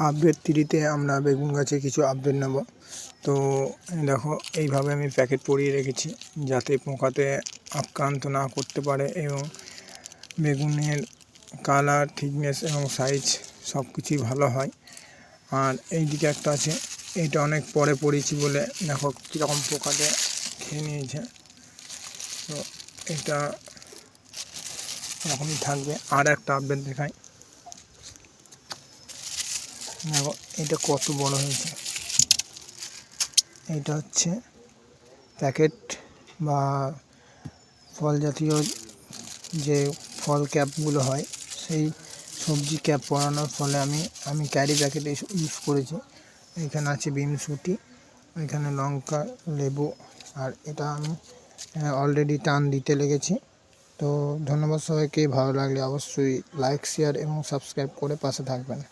Update 3-তে আমরা বেগুন গাছে কিছু আপডেট নেব। তো দেখো এইভাবে আমি প্যাকেট পরিয়ে রেখেছি যাতে পোকাতে আক্রান্ত না করতে পারে এবং বেগুনের কালার, থিকনেস এবং সাইজ সব কিছুই ভালো হয়। আর এই দিকে একটা আছে, এইটা অনেক পরে পড়েছি বলে দেখো কীরকম পোকাতে খেয়ে নিয়েছে। তো এটা এরকমই থাকবে। আর একটা আপডেট দেখাই, দেখো এটা কত বড় হয়েছে। এইটা হচ্ছে প্যাকেট বা ফল জাতীয় যে ফল ক্যাপগুলো হয়, সেই সবজি ক্যাপ পরানোর ফলে আমি ক্যারি প্যাকেট ইউজ করেছি। এখানে আছে বিনসুটি, এখানে লঙ্কা, লেবু, আর এটা আমি অলরেডি টান দিতে লেগেছি। তো ধন্যবাদ সবাইকে। ভালো লাগলে অবশ্যই লাইক, শেয়ার এবং সাবস্ক্রাইব করে পাশে থাকবেন।